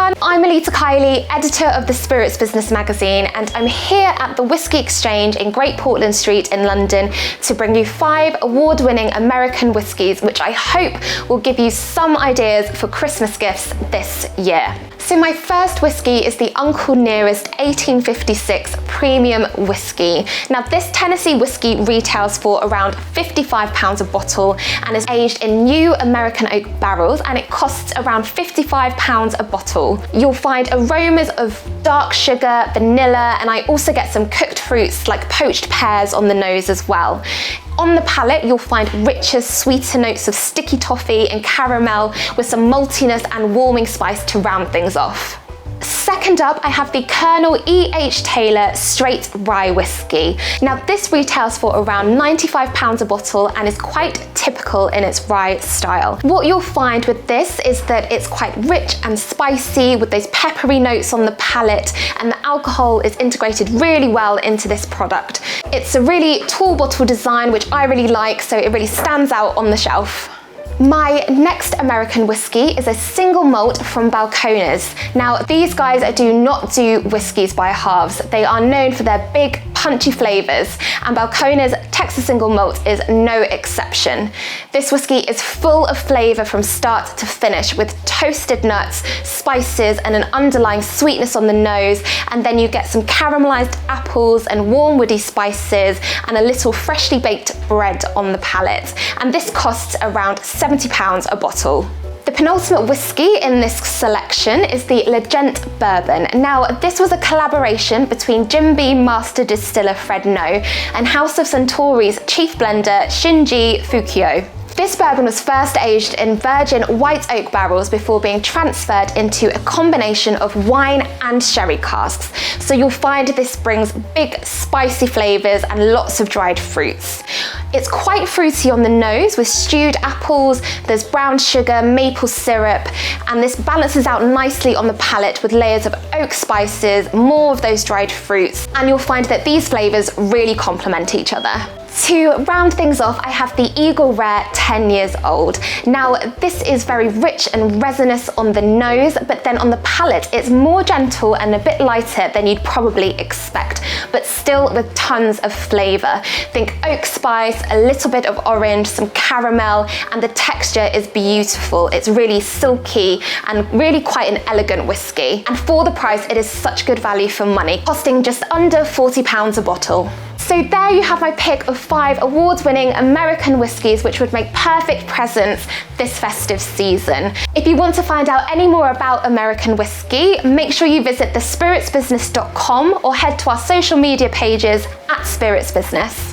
everyone, I'm Melita Kiely, editor of the Spirits Business magazine, and I'm here at the Whisky Exchange in Great Portland Street in London to bring you 5 award-winning American whiskies, which I hope will give you some ideas for Christmas gifts this year. So my first whiskey is the Uncle Nearest 1856 Premium Whiskey. Now this Tennessee whiskey retails for around £55 a bottle and is aged in new American oak barrels, and it costs around £55 a bottle. You'll find aromas of dark sugar, vanilla, and I also get some cooked fruits like poached pears on the nose as well. On the palate, you'll find richer, sweeter notes of sticky toffee and caramel with some maltiness and warming spice to round things off. Second up, I have the Colonel E.H. Taylor Straight Rye Whiskey. Now this retails for around £95 a bottle and is quite typical in its rye style. What you'll find with this is that it's quite rich and spicy with those peppery notes on the palate, and the alcohol is integrated really well into this product. It's a really tall bottle design, which I really like, so it really stands out on the shelf. My next American whiskey is a single malt from Balcones. Now these guys do not do whiskies by halves. They are known for their big punchy flavors, and Balcones Texas single malt is no exception. This whiskey is full of flavor from start to finish, with toasted nuts, spices, and an underlying sweetness on the nose, and then you get some caramelized apples and warm woody spices and a little freshly baked bread on the palate. And this costs around £70 a bottle. The penultimate whiskey in this selection is the Legend Bourbon. Now, this was a collaboration between Jim Beam master distiller Fred No and House of Suntory's chief blender Shinji Fukio. This bourbon was first aged in virgin white oak barrels before being transferred into a combination of wine and sherry casks. So you'll find this brings big spicy flavors and lots of dried fruits. It's quite fruity on the nose with stewed apples, there's brown sugar, maple syrup, and this balances out nicely on the palate with layers of oak spices, more of those dried fruits, and you'll find that these flavors really complement each other. To round things off, I have the Eagle Rare 10 years old. Now, this is very rich and resinous on the nose, but then on the palate, it's more gentle and a bit lighter than you'd probably expect, but still with tons of flavor. Think oak spice, a little bit of orange, some caramel, and the texture is beautiful. It's really silky and really quite an elegant whiskey. And for the price, it is such good value for money, costing just under £40 a bottle. So there you have my pick of 5 award-winning American whiskies which would make perfect presents this festive season. If you want to find out any more about American whiskey, make sure you visit thespiritsbusiness.com or head to our social media pages at Spirits Business.